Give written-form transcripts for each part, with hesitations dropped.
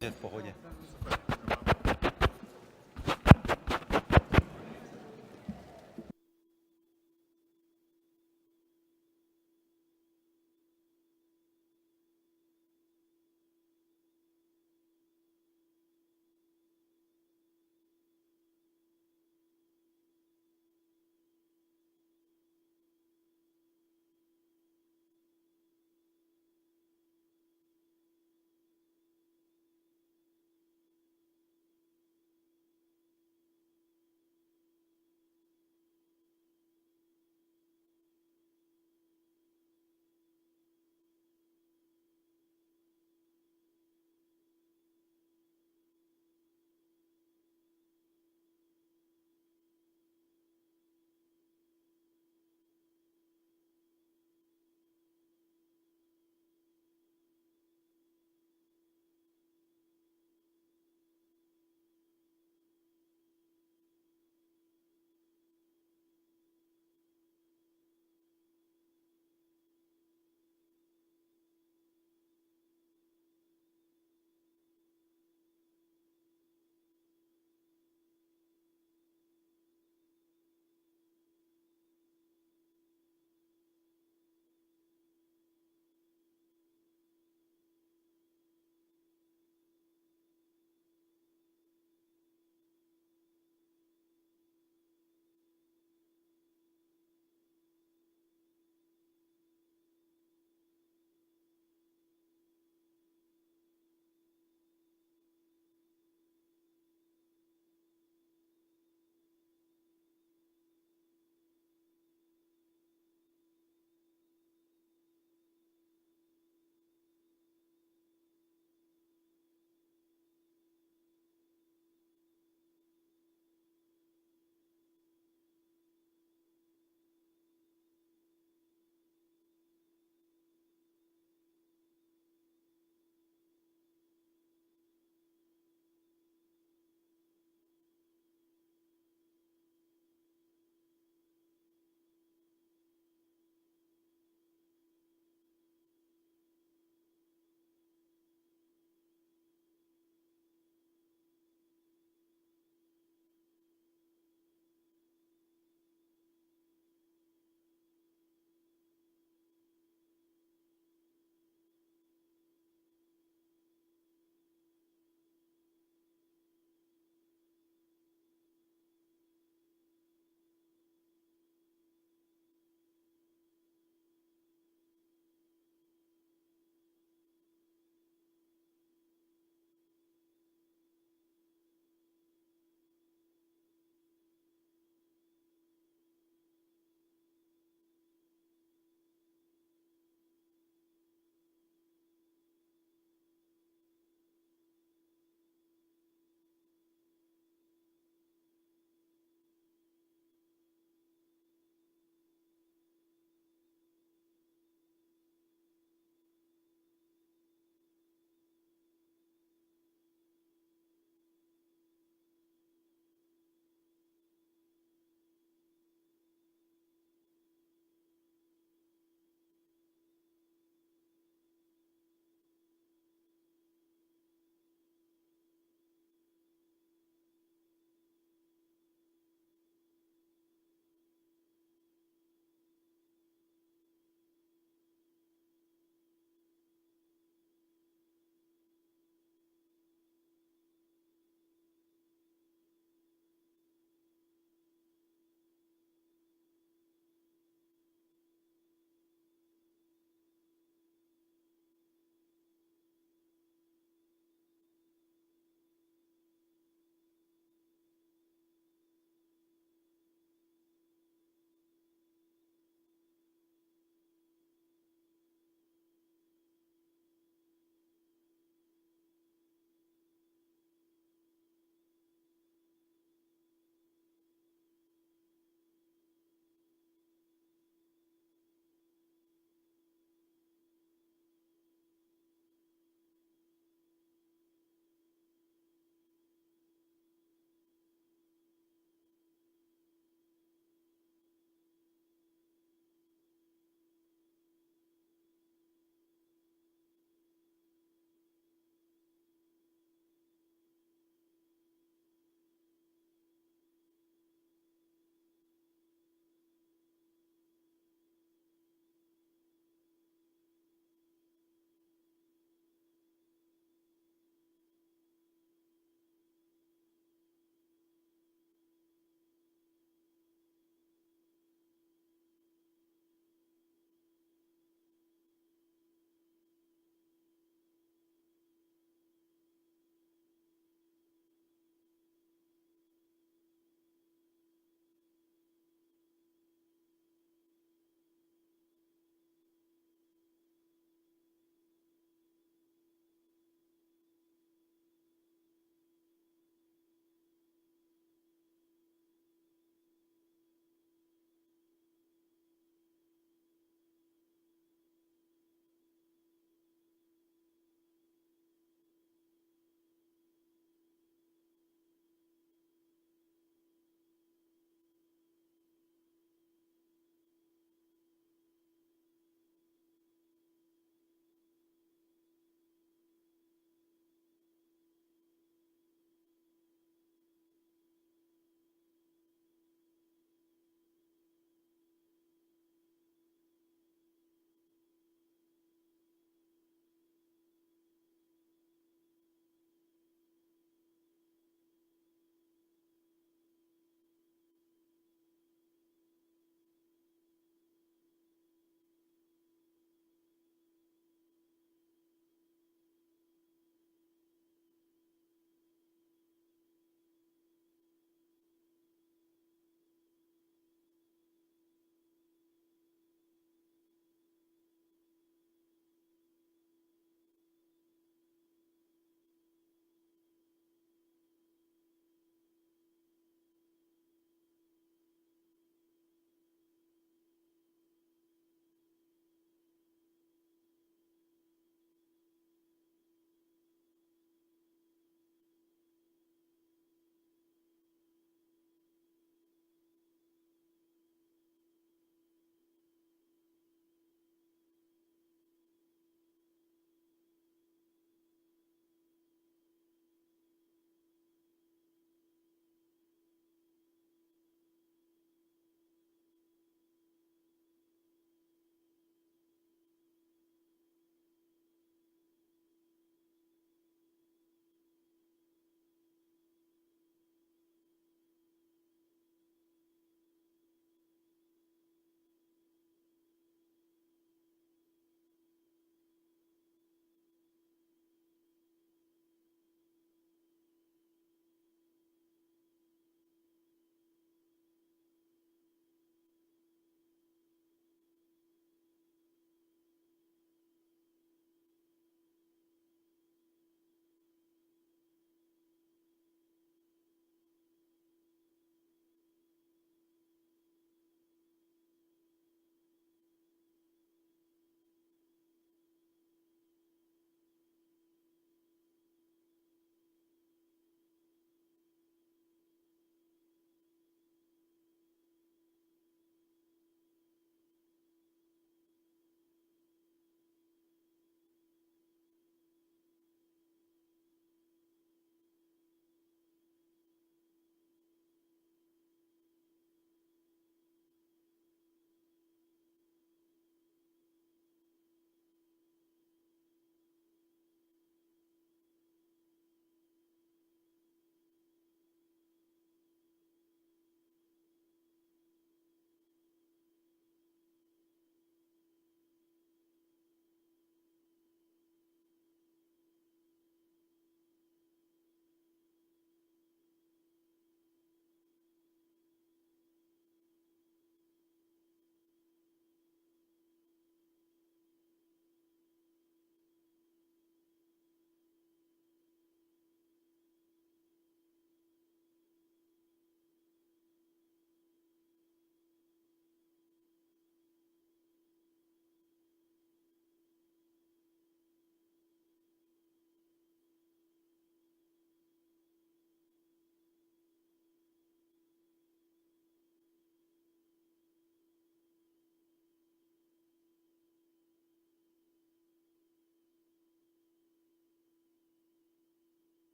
Je v pohodě.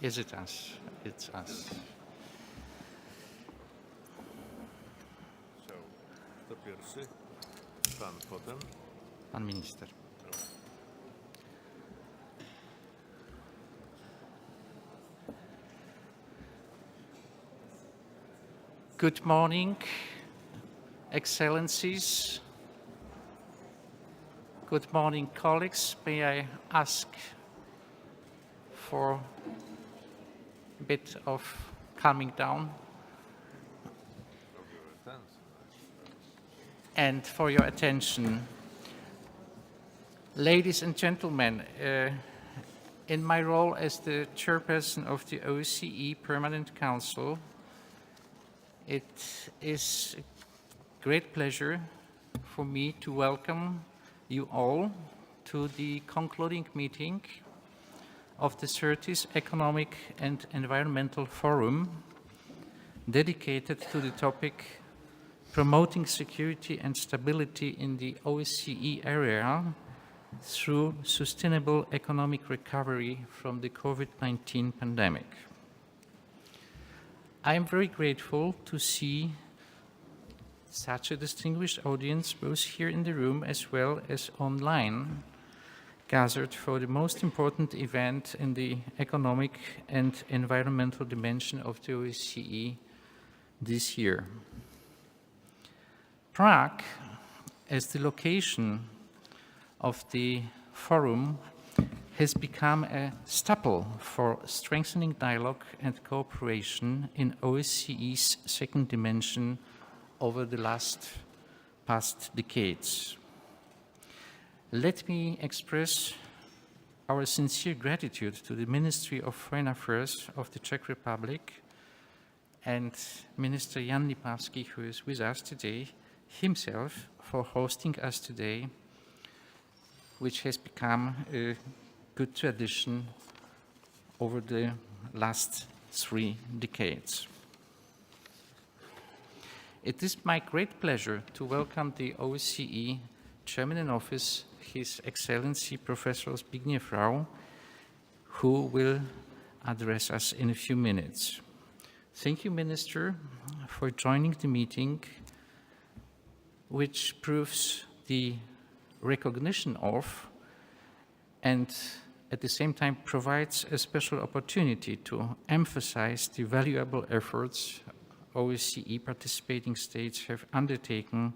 Is it us? It's us. So, kto pierwszy? Pan potem. Pan minister. Good morning, Excellencies. Good morning, colleagues. May I ask for a bit of calming down and for your attention. Ladies and gentlemen, in my role as the chairperson of the OSCE Permanent Council, it is a great pleasure for me to welcome you all to the concluding meeting of the 30th Economic and Environmental Forum dedicated to the topic promoting security and stability in the OSCE area through sustainable economic recovery from the COVID-19 pandemic. I am very grateful to see such a distinguished audience, both here in the room as well as online, gathered for the most important event in the economic and environmental dimension of the OSCE this year. Prague, as the location of the forum, has become a staple for strengthening dialogue and cooperation in OSCE's second dimension over the past decades. Let me express our sincere gratitude to the Ministry of Foreign Affairs of the Czech Republic and Minister Jan Lipavsky, who is with us today, himself, for hosting us today, which has become a good tradition over the last 3 decades. It is my great pleasure to welcome the OSCE Chairman in Office, His Excellency Professor Zbigniew Rau, who will address us in a few minutes. Thank you, Minister, for joining the meeting, which proves the recognition of and at the same time provides a special opportunity to emphasize the valuable efforts OSCE participating states have undertaken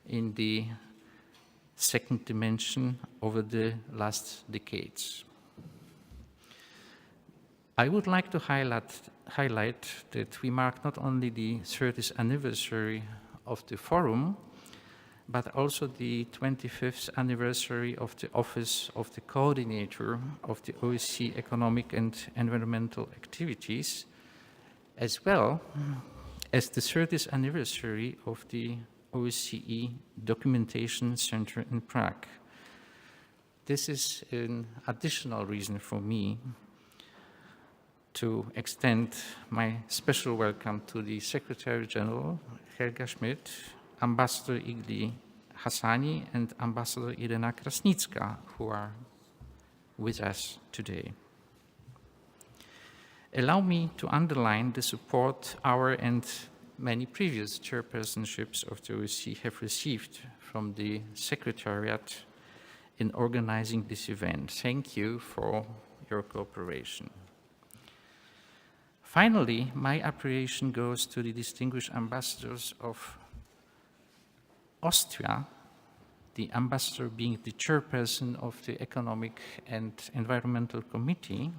in the second dimension over the last decades. I would like to highlight that we mark not only the 30th anniversary of the forum, but also the 25th anniversary of the office of the Co-ordinator of the OSCE economic and environmental activities, as well as the 30th anniversary of the OSCE Documentation Center in Prague. This is an additional reason for me to extend my special welcome to the Secretary General, Helga Schmidt, Ambassador Igli Hassani and Ambassador Irena Krasnicka, who are with us today. Allow me to underline the support our and many previous chairpersonships of the OSCE have received from the Secretariat in organizing this event. Thank you for your cooperation. Finally, my appreciation goes to the distinguished ambassadors of Austria, the ambassador being the chairperson of the Economic and Environmental Committee,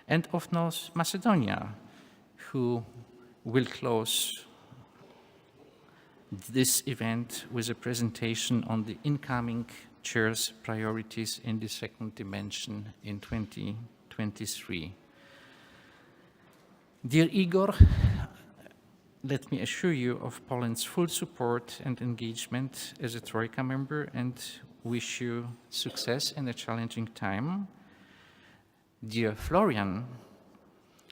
and of North Macedonia, who will close this event with a presentation on the incoming chair's priorities in the second dimension in 2023. Dear Igor, let me assure you of Poland's full support and engagement as a Troika member and wish you success in a challenging time. Dear Florian,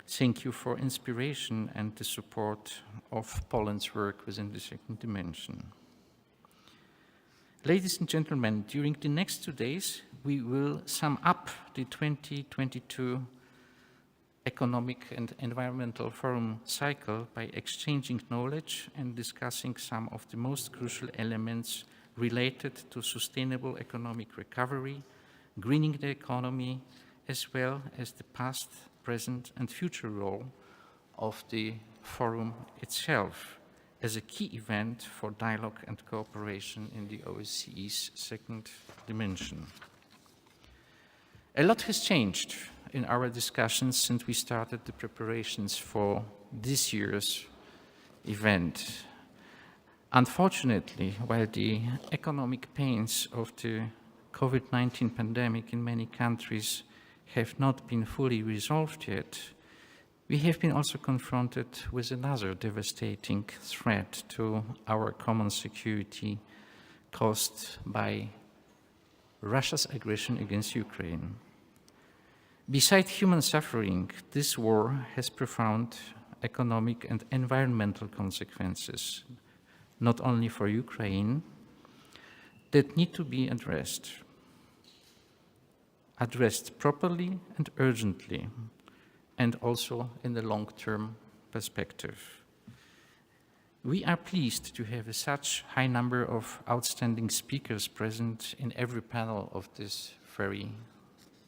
thank you for inspiration and the support of Poland's work within the second dimension. Ladies and gentlemen, during the next 2 days, we will sum up the 2022 Economic and Environmental Forum cycle by exchanging knowledge and discussing some of the most crucial elements related to sustainable economic recovery, greening the economy, as well as the past, present, and future role of the forum itself as a key event for dialogue and cooperation in the OSCE's second dimension. A lot has changed in our discussions since we started the preparations for this year's event. Unfortunately, while the economic pains of the COVID-19 pandemic in many countries have not been fully resolved yet, we have been also confronted with another devastating threat to our common security caused by Russia's aggression against Ukraine. Besides human suffering, this war has profound economic and environmental consequences, not only for Ukraine, that need to be addressed properly and urgently, and also in the long-term perspective. We are pleased to have such high number of outstanding speakers present in every panel of this very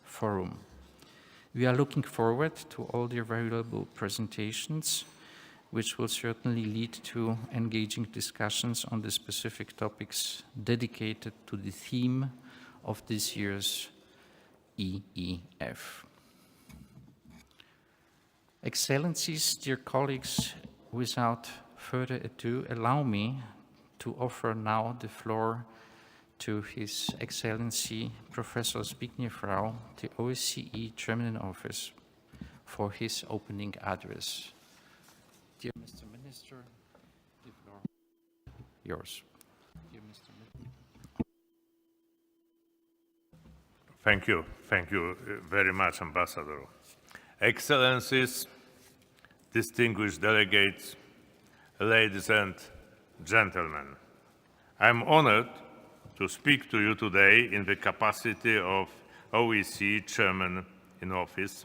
forum. We are looking forward to all the available presentations, which will certainly lead to engaging discussions on the specific topics dedicated to the theme of this year's EEF. Excellencies, dear colleagues, without further ado, allow me to offer now the floor to His Excellency Professor Zbigniew Rau, the OSCE Chairman in Office, for his opening address. Dear Mr. Minister, the floor yours. Dear Mr. Minister. Thank you very much, Ambassador. Excellencies, distinguished delegates, ladies and gentlemen, I'm honored to speak to you today in the capacity of OSCE Chairman in Office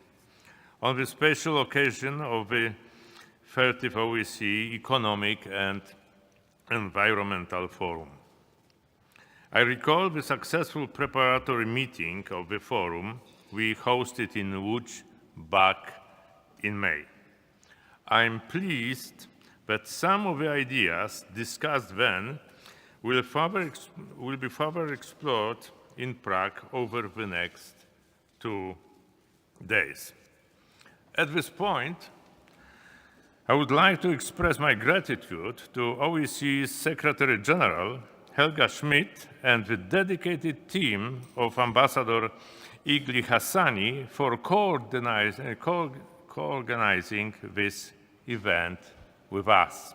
on the special occasion of the 30th OSCE Economic and Environmental Forum. I recall the successful preparatory meeting of the forum we hosted in Łódź back in May. I'm pleased that some of the ideas discussed then will be further explored in Prague over the next 2 days. At this point, I would like to express my gratitude to OSCE's Secretary General, Helga Schmidt, and the dedicated team of Ambassador Igli Hassani for co-organizing this event with us.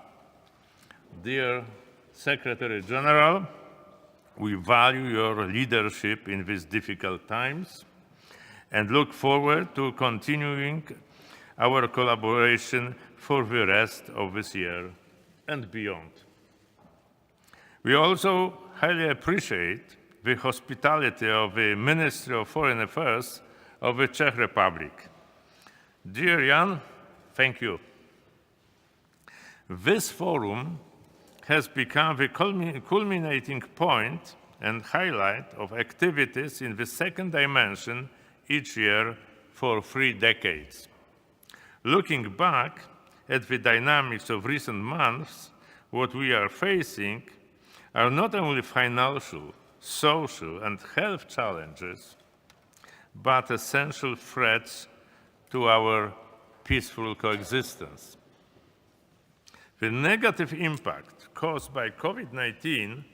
Dear Secretary General, we value your leadership in these difficult times and look forward to continuing our collaboration for the rest of this year and beyond. We also highly appreciate the hospitality of the Ministry of Foreign Affairs of the Czech Republic. Dear Jan, thank you. This forum has become the culminating point and highlight of activities in the second dimension each year for 3 decades. Looking back at the dynamics of recent months, what we are facing are not only financial, social, and health challenges, but essential threats to our peaceful coexistence. The negative impact caused by COVID-19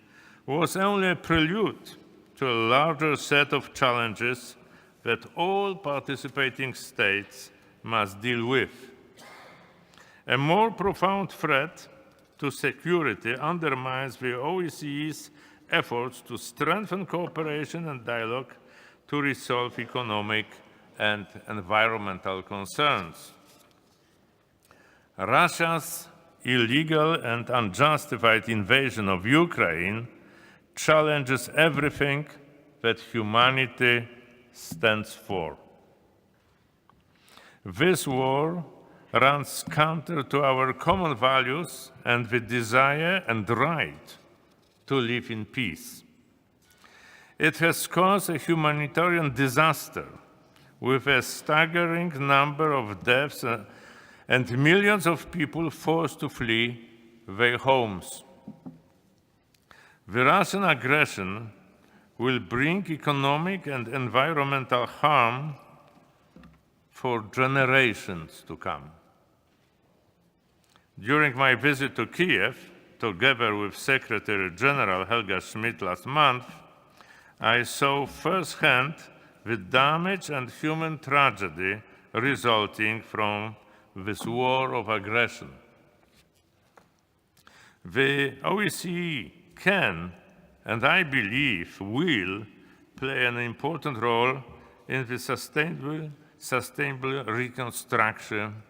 was only a prelude to a larger set of challenges that all participating states must deal with. A more profound threat to security undermines the OSCE's efforts to strengthen cooperation and dialogue to resolve economic and environmental concerns. Russia's illegal and unjustified invasion of Ukraine challenges everything that humanity stands for. This war runs counter to our common values and the desire and right to live in peace. It has caused a humanitarian disaster with a staggering number of deaths and millions of people forced to flee their homes. The Russian aggression will bring economic and environmental harm for generations to come. During my visit to Kiev, together with Secretary General Helga Schmidt last month, I saw firsthand the damage and human tragedy resulting from this war of aggression. The OSCE can, and I believe will, play an important role in the sustainable reconstruction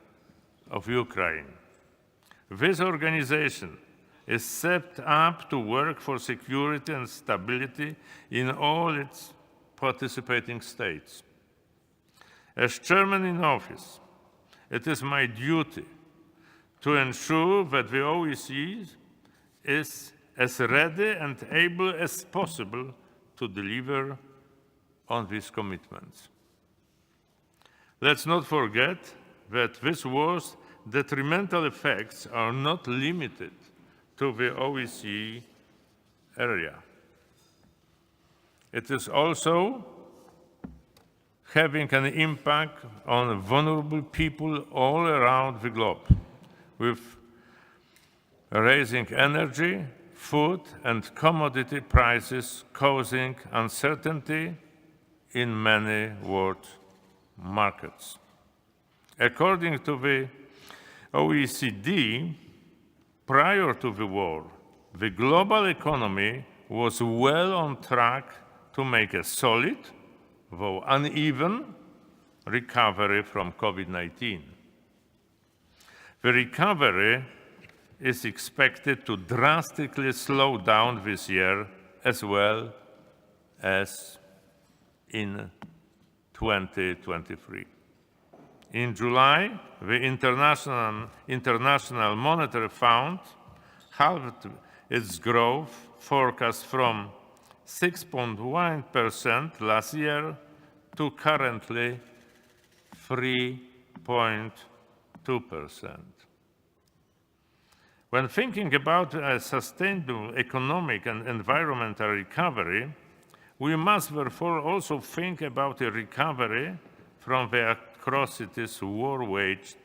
of Ukraine. This organization is set up to work for security and stability in all its participating states. As chairman in office, it is my duty to ensure that the OSCE is as ready and able as possible to deliver on these commitments. Let's not forget that this war's detrimental effects are not limited to the OSCE area. It is also having an impact on vulnerable people all around the globe, with raising energy, food, and commodity prices causing uncertainty in many world markets. According to the OECD, prior to the war, the global economy was well on track to make a solid, though uneven, recovery from COVID-19. The recovery is expected to drastically slow down this year as well as in 2023. In July, the International Monetary Fund halved its growth forecast from 6.1% last year to currently 3.2%. When thinking about a sustainable economic and environmental recovery, we must therefore also think about a recovery from the atrocities war waged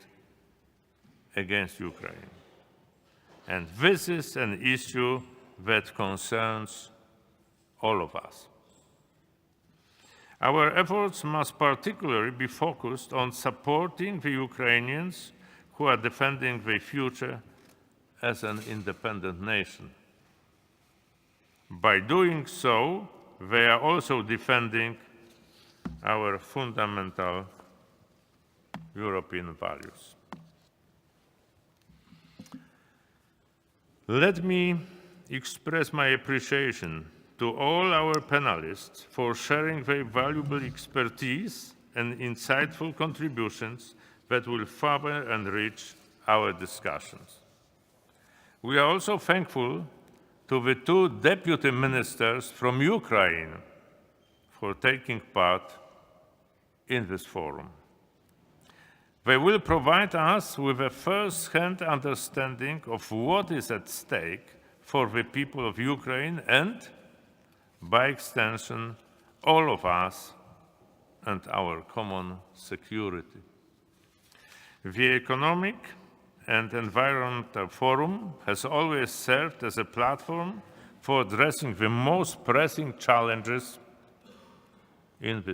against Ukraine. And this is an issue that concerns all of us. Our efforts must particularly be focused on supporting the Ukrainians who are defending their future as an independent nation. By doing so, they are also defending our fundamental European values. Let me express my appreciation to all our panelists for sharing their valuable expertise and insightful contributions that will further enrich our discussions. We are also thankful to the two deputy ministers from Ukraine for taking part in this forum. They will provide us with a first-hand understanding of what is at stake for the people of Ukraine and, by extension, all of us and our common security. The Economic and Environmental Forum has always served as a platform for addressing the most pressing challenges in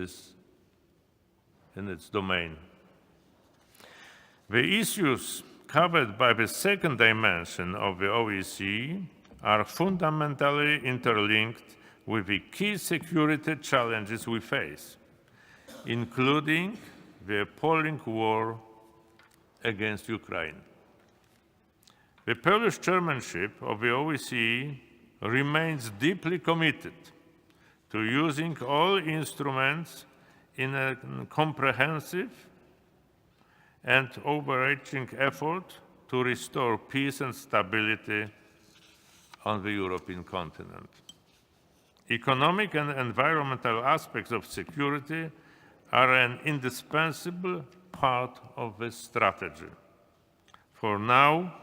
its domain. The issues covered by the second dimension of the OSCE are fundamentally interlinked with the key security challenges we face, including the appalling war against Ukraine. The Polish chairmanship of the OSCE remains deeply committed to using all instruments in a comprehensive and overarching effort to restore peace and stability on the European continent. Economic and environmental aspects of security are an indispensable part of this strategy. For now,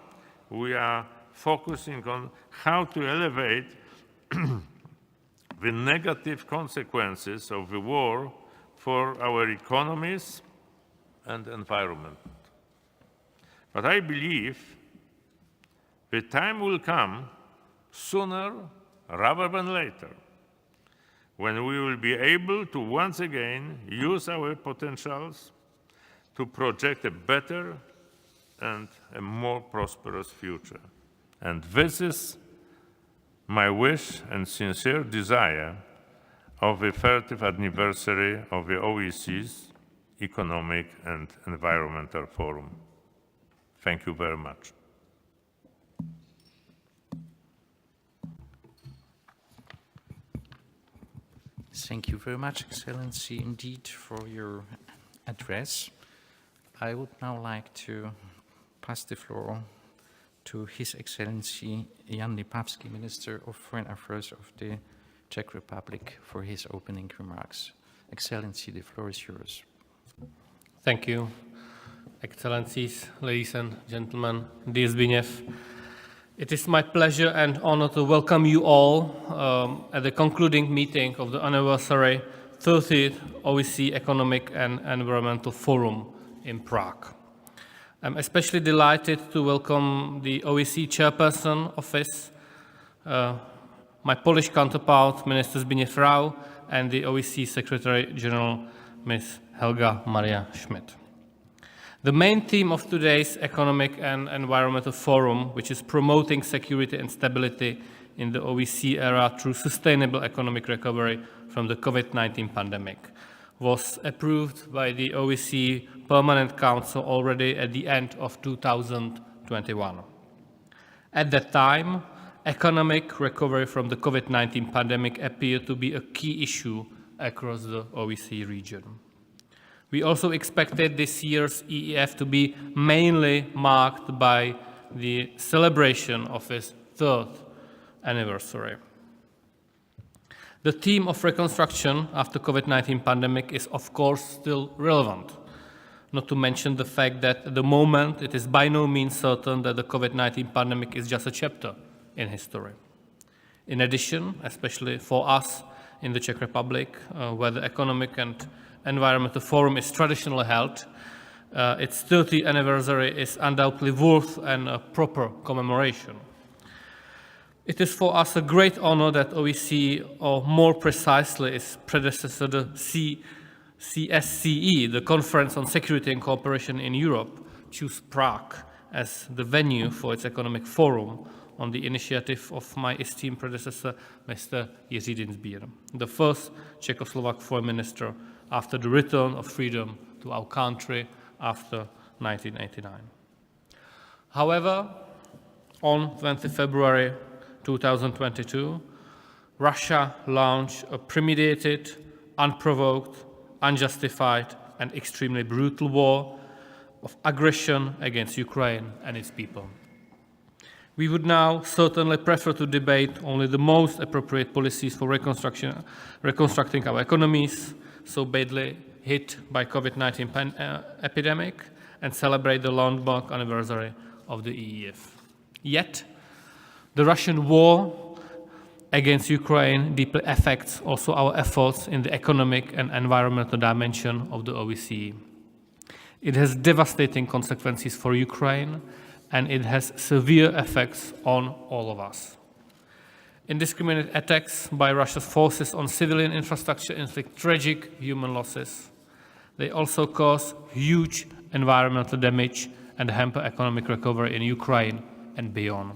we are focusing on how to elevate the negative consequences of the war for our economies and environment. But I believe the time will come sooner rather than later, when we will be able to once again use our potentials to project a better and a more prosperous future. And this is my wish and sincere desire of the 30th anniversary of the OSCE's Economic and Environmental Forum. Thank you very much. Thank you very much, Excellency, indeed, for your address. I would now like to pass the floor to His Excellency Jan Lipavsky, Minister of Foreign Affairs of the Czech Republic, for his opening remarks. Excellency, the floor is yours. Thank you, Excellencies, ladies and gentlemen, dear Zbigniew. It is my pleasure and honor to welcome you all at the concluding meeting of the anniversary 30th OSCE Economic and Environmental Forum in Prague. I'm especially delighted to welcome the OSCE Chairperson Office, my Polish counterpart, Minister Zbigniew Rau, and the OSCE Secretary General, Ms. Helga Maria Schmidt. The main theme of today's Economic and Environmental Forum, which is promoting security and stability in the OSCE era through sustainable economic recovery from the COVID-19 pandemic, was approved by the OSCE Permanent Council already at the end of 2021. At that time, economic recovery from the COVID-19 pandemic appeared to be a key issue across the OSCE region. We also expected this year's EEF to be mainly marked by the celebration of its 3rd anniversary. The theme of reconstruction after COVID-19 pandemic is of course still relevant, not to mention the fact that at the moment it is by no means certain that the COVID-19 pandemic is just a chapter in history. In addition, especially for us in the Czech Republic, where the Economic and Environmental Forum is traditionally held, its 30th anniversary is undoubtedly worth a proper commemoration. It is for us a great honor that OSCE, or more precisely its predecessor, the CSCE, the Conference on Security and Cooperation in Europe, chose Prague as the venue for its economic forum on the initiative of my esteemed predecessor, Mr. Jiří Dienstbier, the first Czechoslovak foreign minister after the return of freedom to our country after 1989. However, on 20 February 2022, Russia launched a premeditated, unprovoked, unjustified, and extremely brutal war of aggression against Ukraine and its people. We would now certainly prefer to debate only the most appropriate policies for reconstructing our economies, so badly hit by COVID-19 epidemic, and celebrate the landmark anniversary of the EEF. Yet, the Russian war against Ukraine deeply affects also our efforts in the economic and environmental dimension of the OSCE. It has devastating consequences for Ukraine, and it has severe effects on all of us. Indiscriminate attacks by Russia's forces on civilian infrastructure inflict tragic human losses. They also cause huge environmental damage and hamper economic recovery in Ukraine and beyond.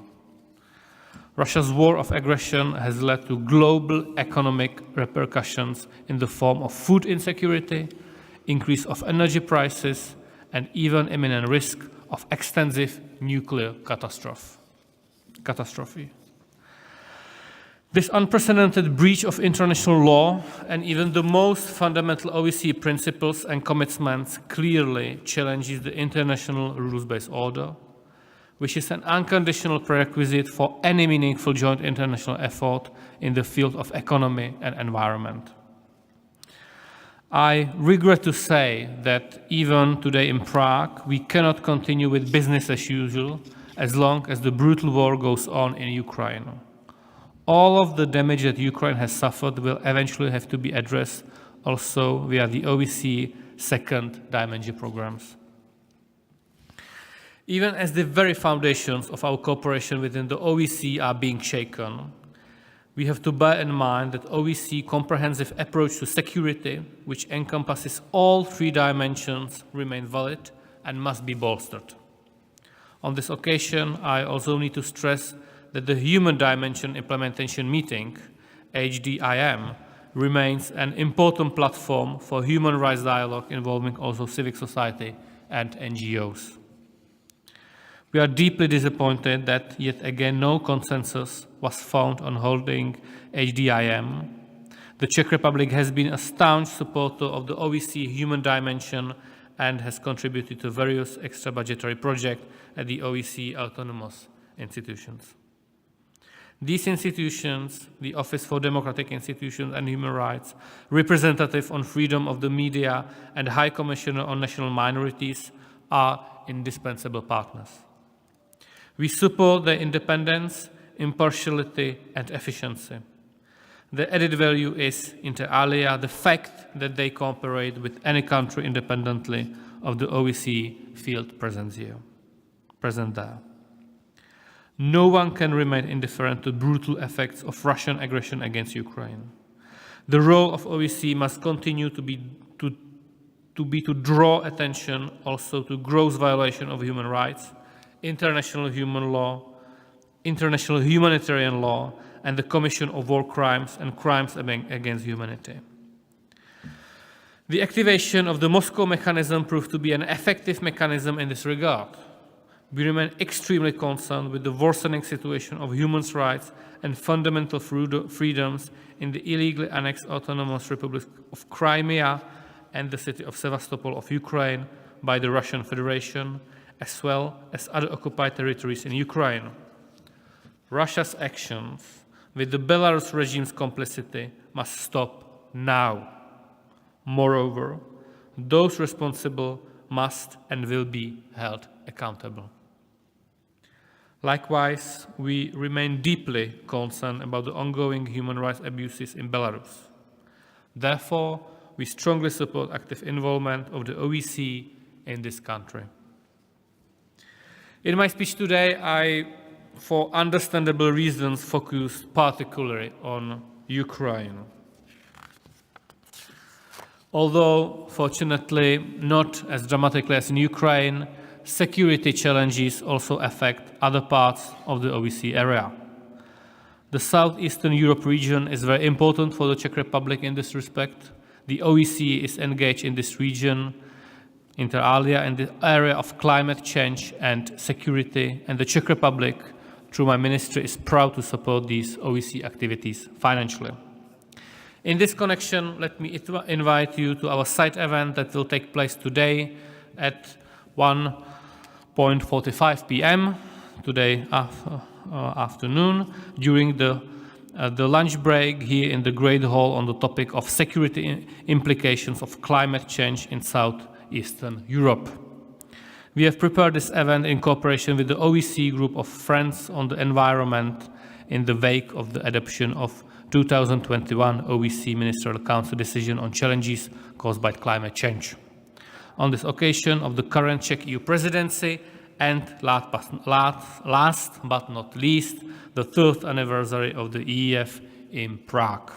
Russia's war of aggression has led to global economic repercussions in the form of food insecurity, increase of energy prices, and even imminent risk of extensive nuclear catastrophe. This unprecedented breach of international law and even the most fundamental OSCE principles and commitments clearly challenges the international rules-based order, which is an unconditional prerequisite for any meaningful joint international effort in the field of economy and environment. I regret to say that even today in Prague, we cannot continue with business as usual as long as the brutal war goes on in Ukraine. All of the damage that Ukraine has suffered will eventually have to be addressed also via the OSCE second dimension programs. Even as the very foundations of our cooperation within the OSCE are being shaken, we have to bear in mind that OSCE comprehensive approach to security, which encompasses all three dimensions, remain valid and must be bolstered. On this occasion, I also need to stress that the Human Dimension Implementation Meeting, HDIM, remains an important platform for human rights dialogue involving also civic society and NGOs. We are deeply disappointed that yet again no consensus was found on holding HDIM. The Czech Republic has been a staunch supporter of the OSCE human dimension and has contributed to various extra budgetary projects at the OSCE autonomous institutions. These institutions, the Office for Democratic Institutions and Human Rights, Representative on Freedom of the Media, and High Commissioner on National Minorities, are indispensable partners. We support their independence, impartiality, and efficiency. The added value is, inter alia, the fact that they cooperate with any country independently of the OSCE field present there. No one can remain indifferent to brutal effects of Russian aggression against Ukraine. The role of OSCE must continue to be to draw attention also to gross violation of human rights, international human law, international humanitarian law, and the commission of war crimes and crimes against humanity. The activation of the Moscow mechanism proved to be an effective mechanism in this regard. We remain extremely concerned with the worsening situation of human rights and fundamental freedoms in the illegally annexed Autonomous Republic of Crimea and the city of Sevastopol of Ukraine by the Russian Federation, as well as other occupied territories in Ukraine. Russia's actions, with the Belarus regime's complicity, must stop now. Moreover, those responsible must and will be held accountable. Likewise, we remain deeply concerned about the ongoing human rights abuses in Belarus. Therefore, we strongly support active involvement of the OSCE in this country. In my speech today, I, for understandable reasons, focused particularly on Ukraine. Although, fortunately, not as dramatically as in Ukraine, security challenges also affect other parts of the OSCE area. The Southeastern Europe region is very important for the Czech Republic in this respect. The OSCE is engaged in this region, inter alia, in the area of climate change and security, and the Czech Republic, through my ministry, is proud to support these OSCE activities financially. In this connection, let me invite you to our side event that will take place today at 1:45 p.m. today afternoon during the lunch break here in the Great Hall on the topic of security implications of climate change in Southeastern Europe. We have prepared this event in cooperation with the OSCE group of Friends on the Environment in the wake of the adoption of 2021 OSCE Ministerial Council decision on challenges caused by climate change. On this occasion of the current Czech EU presidency and last but not least, the 3rd anniversary of the EEF in Prague.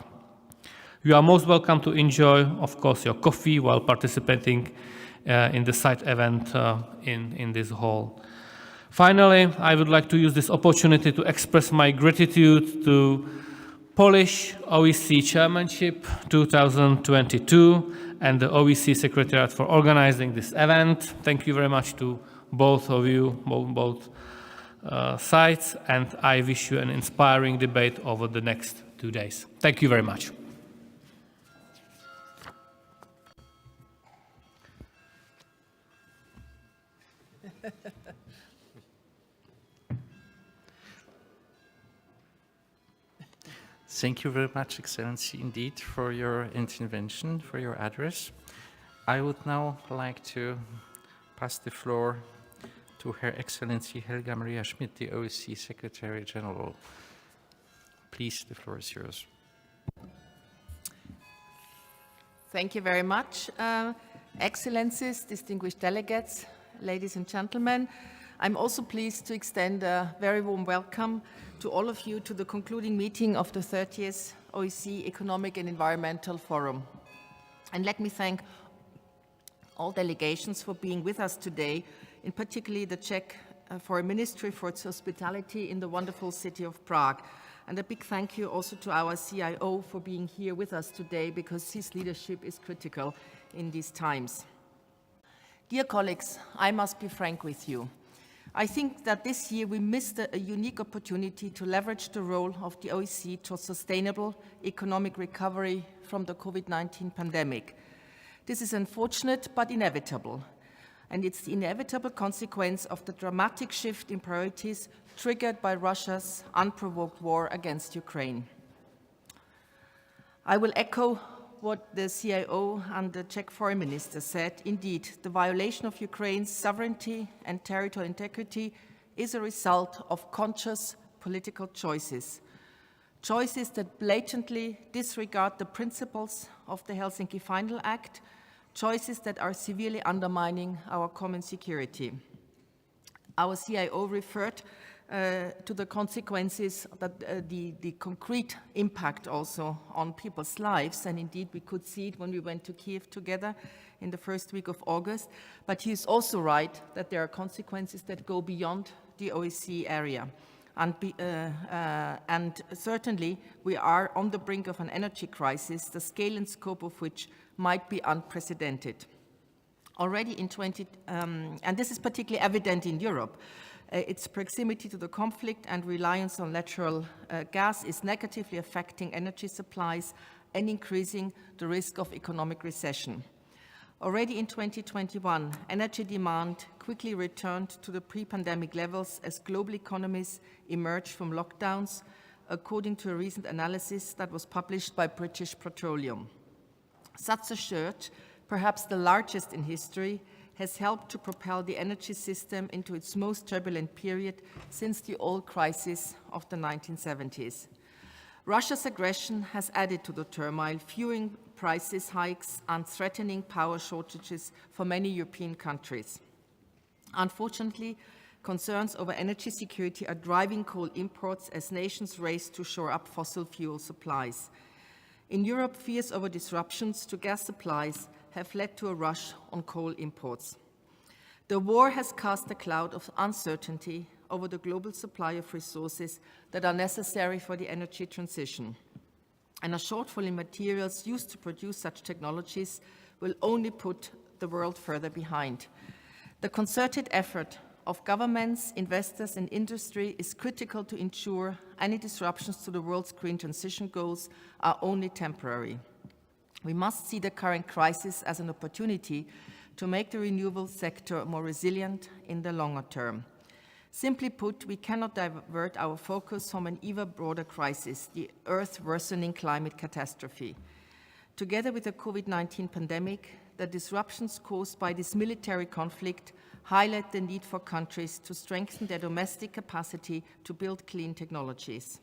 You are most welcome to enjoy, of course, your coffee while participating in the side event in this hall. Finally, I would like to use this opportunity to express my gratitude to Polish OSCE Chairmanship 2022 and the OSCE Secretariat for organizing this event. Thank you very much to both of you, both sides, and I wish you an inspiring debate over the next 2 days. Thank you very much. Thank you very much, Excellency, indeed, for your intervention, for your address. I would now like to pass the floor to Her Excellency Helga Maria Schmidt, the OSCE Secretary General. Please, the floor is yours. Thank you very much. Excellencies, distinguished delegates, ladies and gentlemen, I'm also pleased to extend a very warm welcome to all of you to the concluding meeting of the 30th OSCE Economic and Environmental Forum. And let me thank all delegations for being with us today, in particular the Czech Foreign Ministry for its hospitality in the wonderful city of Prague. And a big thank you also to our CIO for being here with us today, because his leadership is critical in these times. Dear colleagues, I must be frank with you. I think that this year we missed a unique opportunity to leverage the role of the OSCE to sustainable economic recovery from the COVID-19 pandemic. This is unfortunate but inevitable, and it's the inevitable consequence of the dramatic shift in priorities triggered by Russia's unprovoked war against Ukraine. I will echo what the CIO and the Czech Foreign Minister said. Indeed, the violation of Ukraine's sovereignty and territorial integrity is a result of conscious political choices. Choices that blatantly disregard the principles of the Helsinki Final Act, choices that are severely undermining our common security. Our CIO referred to the consequences, that the concrete impact also on people's lives, and indeed we could see it when we went to Kiev together in the first week of August. But he is also right that there are consequences that go beyond the OSCE area. And certainly we are on the brink of an energy crisis, the scale and scope of which might be unprecedented. Already in and this is particularly evident in Europe. Its proximity to the conflict and reliance on natural gas is negatively affecting energy supplies and increasing the risk of economic recession. Already in 2021, energy demand quickly returned to the pre-pandemic levels as global economies emerged from lockdowns, according to a recent analysis that was published by British Petroleum. Such a surge, perhaps the largest in history, has helped to propel the energy system into its most turbulent period since the oil crisis of the 1970s. Russia's aggression has added to the turmoil, fueling price hikes and threatening power shortages for many European countries. Unfortunately, concerns over energy security are driving coal imports as nations race to shore up fossil fuel supplies. In Europe, fears over disruptions to gas supplies have led to a rush on coal imports. The war has cast a cloud of uncertainty over the global supply of resources that are necessary for the energy transition. And a shortfall in materials used to produce such technologies will only put the world further behind. The concerted effort of governments, investors and industry is critical to ensure any disruptions to the world's green transition goals are only temporary. We must see the current crisis as an opportunity to make the renewable sector more resilient in the longer term. Simply put, we cannot divert our focus from an even broader crisis, the Earth's worsening climate catastrophe. Together with the COVID-19 pandemic, the disruptions caused by this military conflict highlight the need for countries to strengthen their domestic capacity to build clean technologies.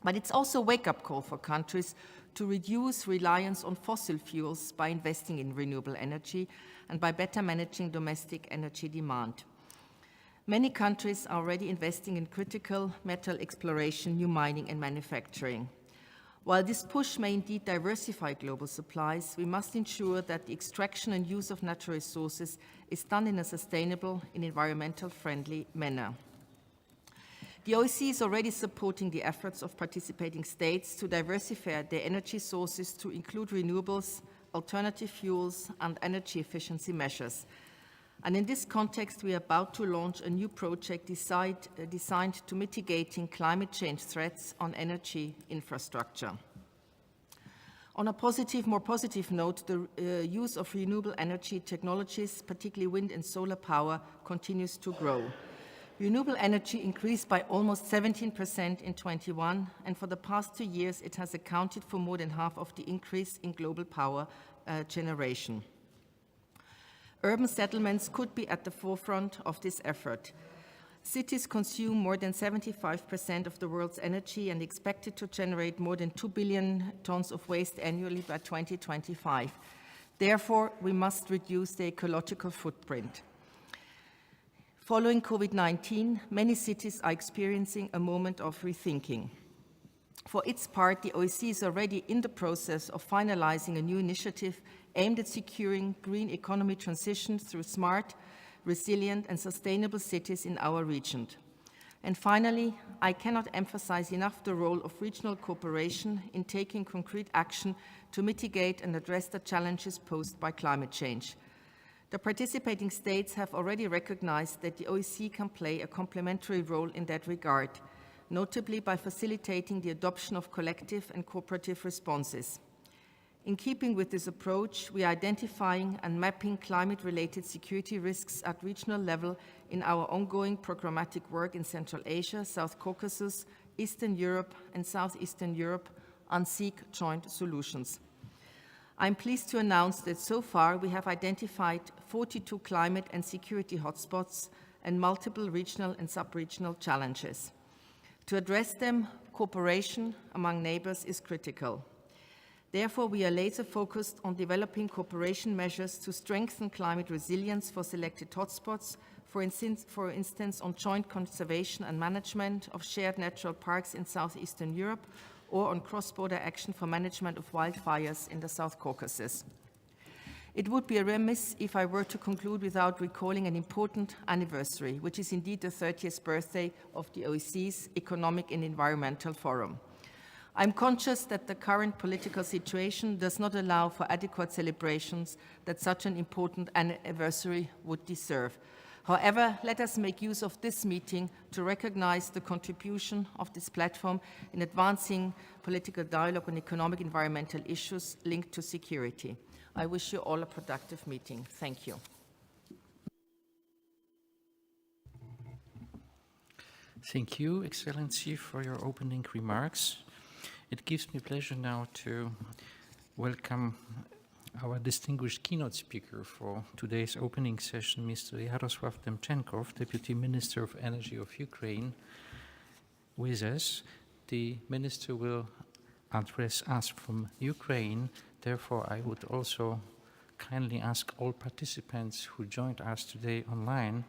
But it's also a wake-up call for countries to reduce reliance on fossil fuels by investing in renewable energy and by better managing domestic energy demand. Many countries are already investing in critical metal exploration, new mining and manufacturing. While this push may indeed diversify global supplies, we must ensure that the extraction and use of natural resources is done in a sustainable and environmentally friendly manner. The OSCE is already supporting the efforts of participating states to diversify their energy sources to include renewables, alternative fuels, and energy efficiency measures. And in this context, we are about to launch a new project designed to mitigating climate change threats on energy infrastructure. On a more positive note, the use of renewable energy technologies, particularly wind and solar power, continues to grow. Renewable energy increased by almost 17% in 21, and for the past 2 years, it has accounted for more than half of the increase in global power generation. Urban settlements could be at the forefront of this effort. Cities consume more than 75% of the world's energy and expected to generate more than 2 billion tons of waste annually by 2025. Therefore, we must reduce the ecological footprint. Following COVID-19, many cities are experiencing a moment of rethinking. For its part, the OSCE is already in the process of finalizing a new initiative aimed at securing green economy transition through smart, resilient and sustainable cities in our region. And finally, I cannot emphasize enough the role of regional cooperation in taking concrete action to mitigate and address the challenges posed by climate change. The participating states have already recognized that the OSCE can play a complementary role in that regard, notably by facilitating the adoption of collective and cooperative responses. In keeping with this approach, we are identifying and mapping climate-related security risks at regional level in our ongoing programmatic work in Central Asia, South Caucasus, Eastern Europe and Southeastern Europe, and seek joint solutions. I'm pleased to announce that so far we have identified 42 climate and security hotspots and multiple regional and sub-regional challenges. To address them, cooperation among neighbors is critical. Therefore, we are laser-focused on developing cooperation measures to strengthen climate resilience for selected hotspots, for instance, on joint conservation and management of shared natural parks in southeastern Europe, or on cross-border action for management of wildfires in the South Caucasus. It would be remiss if I were to conclude without recalling an important anniversary, which is indeed the 30th birthday of the OSCE's Economic and Environmental Forum. I'm conscious that the current political situation does not allow for adequate celebrations that such an important anniversary would deserve. However, let us make use of this meeting to recognize the contribution of this platform in advancing political dialogue on economic and environmental issues linked to security. I wish you all a productive meeting. Thank you. Thank you, Excellency, for your opening remarks. It gives me pleasure now to welcome our distinguished keynote speaker for today's opening session, Mr. Jarosław Demchenkov, Deputy Minister of Energy of Ukraine, with us. The Minister will address us from Ukraine. Therefore, I would also kindly ask all participants who joined us today online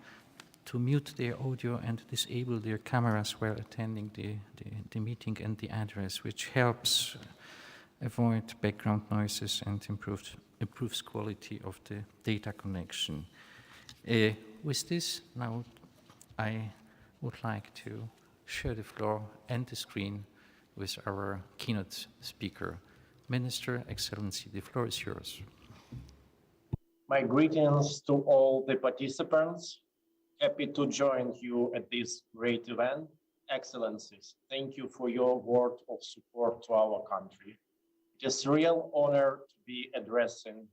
to mute their audio and disable their cameras while attending the meeting and the address, which helps avoid background noises and improves quality of the data connection. With this, now I would like to share the floor and the screen with our keynote speaker. Minister, Excellency, the floor is yours. My greetings to all the participants. Happy to join you at this great event. Excellencies, thank you for your word of support to our country. It is a real honor to be addressing.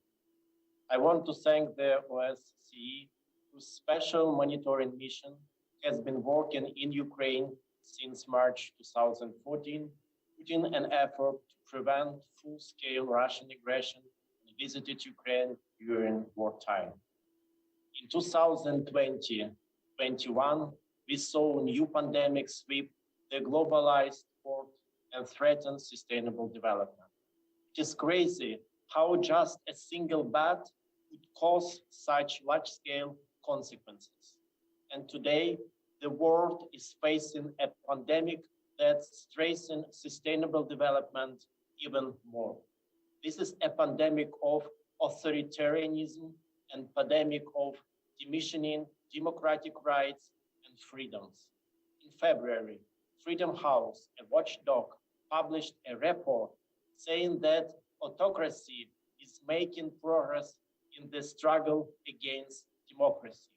I want to thank the OSCE, whose special monitoring mission has been working in Ukraine since March 2014, putting an effort to prevent full-scale Russian aggression and visited Ukraine during wartime. In 2020-21, we saw a new pandemic sweep the globalized world and threaten sustainable development. It is crazy how just a single bat could cause such large-scale consequences. And today, the world is facing a pandemic that stresses sustainable development even more. This is a pandemic of authoritarianism and pandemic of diminishing democratic rights and freedoms. In February, Freedom House, a watchdog, published a report saying that autocracy is making progress in the struggle against democracy.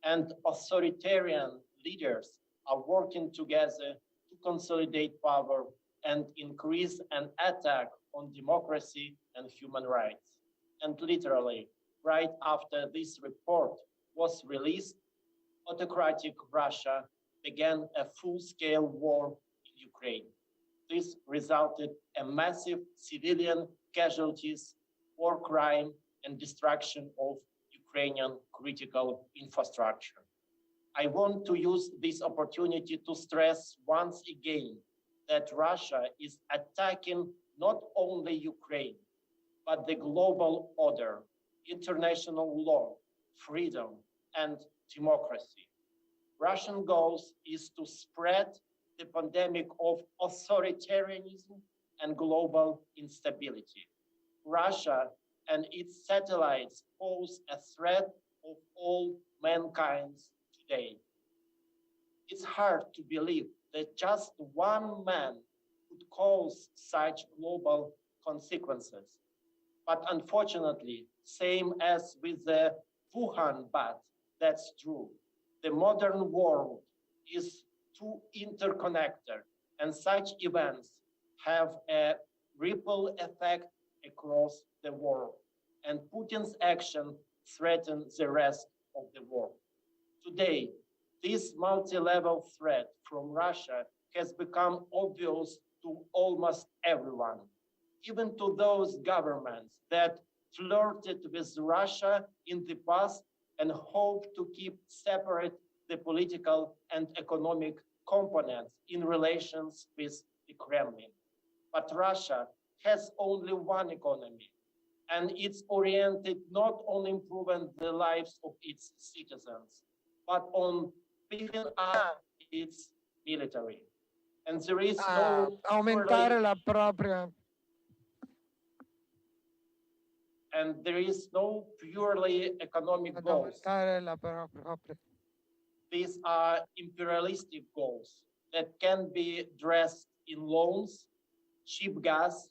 And authoritarian leaders are working together to consolidate power and increase an attack on democracy and human rights. And literally, right after this report was released, autocratic Russia began a full-scale war in Ukraine. This resulted in massive civilian casualties, war crime, and destruction of Ukrainian critical infrastructure. I want to use this opportunity to stress once again that Russia is attacking not only Ukraine, but the global order, international law, freedom, and democracy. Russian goal is to spread the pandemic of authoritarianism and global instability. Russia and its satellites pose a threat of all mankind today. It's hard to believe that just one man could cause such global consequences. But unfortunately, same as with the Wuhan bat, that's true. The modern world is too interconnected, and such events have a ripple effect across the world, and Putin's action threatens the rest of the world. Today, this multi-level threat from Russia has become obvious to almost everyone, even to those governments that flirted with Russia in the past and hope to keep separate the political and economic components in relations with the Kremlin. But Russia has only one economy, and it's oriented not on improving the lives of its citizens, but on beefing up its military. And there is no aumentare la propria and there is no purely economic ad goals. aumentare la propria These are imperialistic goals that can be addressed in loans, cheap gas,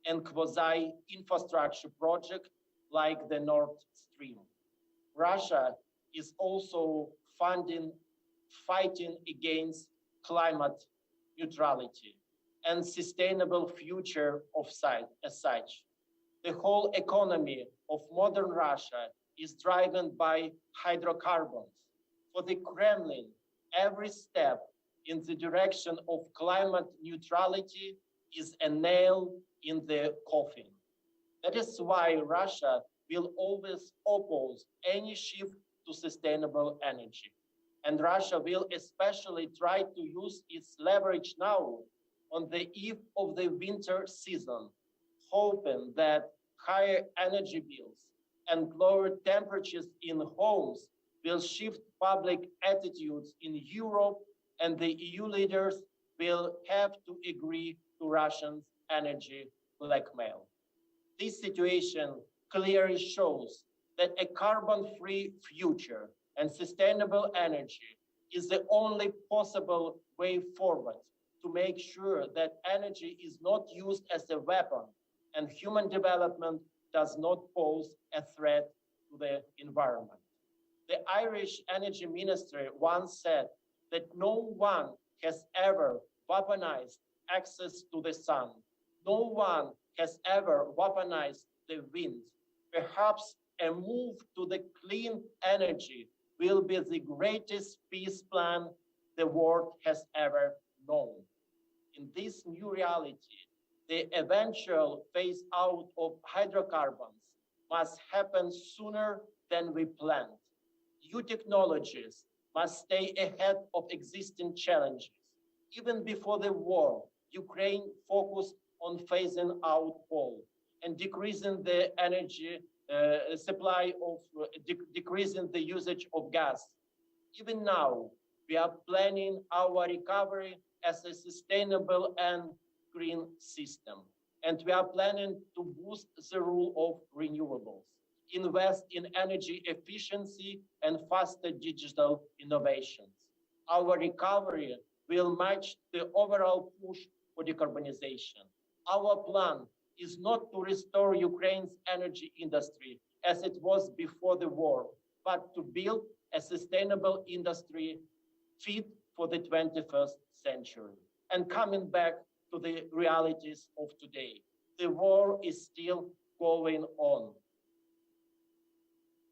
and quasi-infrastructure projects like the Nord Stream. Russia is also fighting against climate neutrality and sustainable future of as such. The whole economy of modern Russia is driven by hydrocarbons. For the Kremlin, every step in the direction of climate neutrality is a nail in the coffin. That is why Russia will always oppose any shift to sustainable energy. And Russia will especially try to use its leverage now on the eve of the winter season, hoping that higher energy bills and lower temperatures in homes will shift public attitudes in Europe, and the EU leaders will have to agree to Russia's energy blackmail. This situation clearly shows that a carbon-free future and sustainable energy is the only possible way forward to make sure that energy is not used as a weapon and human development does not pose a threat to the environment. The Irish Energy Ministry once said that no one has ever weaponized access to the sun. No one has ever weaponized the wind. Perhaps a move to the clean energy will be the greatest peace plan the world has ever known. In this new reality, the eventual phase out of hydrocarbons must happen sooner than we planned. New technologies must stay ahead of existing challenges. Even before the war, Ukraine focused on phasing out coal and decreasing the energy supply of decreasing the usage of gas. Even now, we are planning our recovery as a sustainable and green system. And we are planning to boost the role of renewables, invest in energy efficiency and faster digital innovations. Our recovery will match the overall push for decarbonization. Our plan is not to restore Ukraine's energy industry as it was before the war, but to build a sustainable industry fit for the 21st century. And coming back to the realities of today, the war is still going on.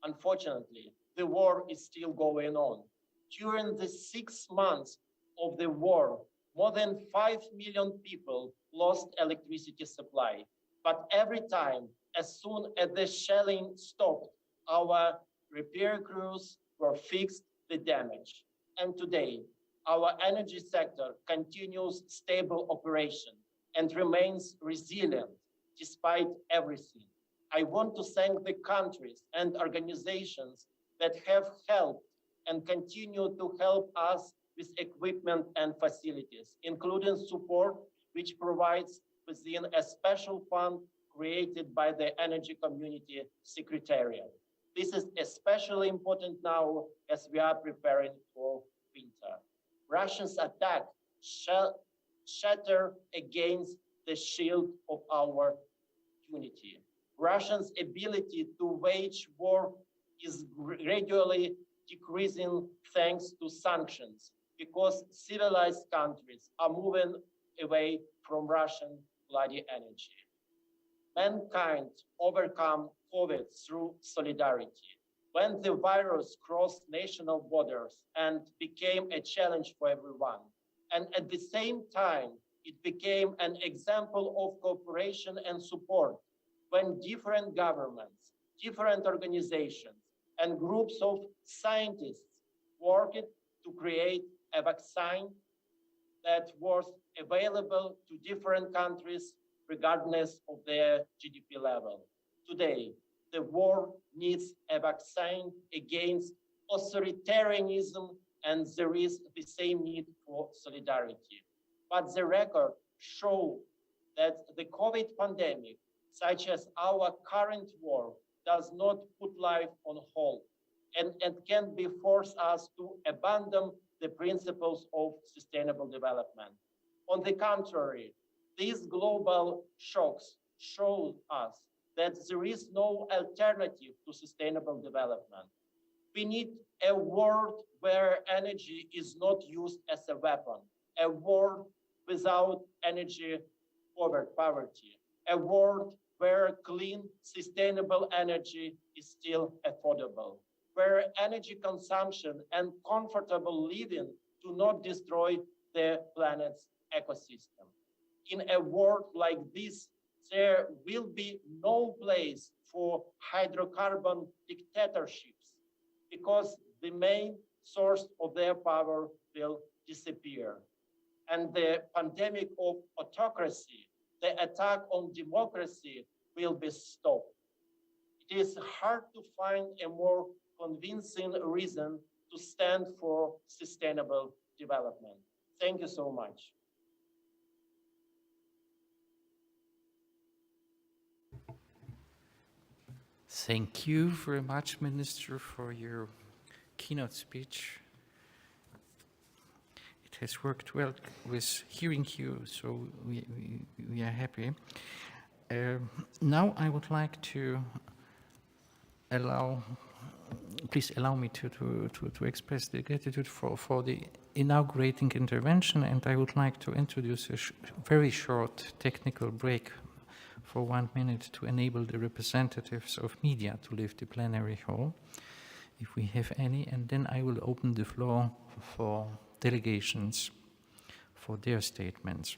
Unfortunately, the war is still going on. During the 6 months of the war, more than 5 million people lost electricity supply. But every time, as soon as the shelling stopped, our repair crews were fixed the damage. And today, our energy sector continues stable operation and remains resilient despite everything. I want to thank the countries and organizations that have helped and continue to help us with equipment and facilities, including support which provides within a special fund created by the Energy Community Secretariat. This is especially important now as we are preparing for winter. Russia's attack shatter against the shield of our unity. Russia's ability to wage war is gradually decreasing thanks to sanctions, because civilized countries are moving away from Russian bloody energy. Mankind overcome COVID through solidarity. When the virus crossed national borders and became a challenge for everyone, and at the same time, it became an example of cooperation and support when different governments, different organizations, and groups of scientists worked to create a vaccine that was available to different countries regardless of their GDP level. Today, the world needs a vaccine against authoritarianism, and there is the same need for solidarity. But the record shows that the COVID pandemic, such as our current war, does not put life on hold and can be force us to abandon the principles of sustainable development. On the contrary, these global shocks show us that there is no alternative to sustainable development. We need a world where energy is not used as a weapon, a world without energy poverty, a world where clean, sustainable energy is still affordable, where energy consumption and comfortable living do not destroy the planet's ecosystem. In a world like this, there will be no place for hydrocarbon dictatorships, because the main source of their power will disappear. And the pandemic of autocracy, the attack on democracy, will be stopped. It is hard to find a more convincing reason to stand for sustainable development. Thank you so much. Thank you very much, Minister, for your keynote speech. It has worked well with hearing you, so we are happy. Now I would like to please allow me to express the gratitude for the inaugurating intervention, and I would like to introduce a very short technical break for 1 minute to enable the representatives of media to leave the plenary hall, if we have any, and then I will open the floor for delegations for their statements.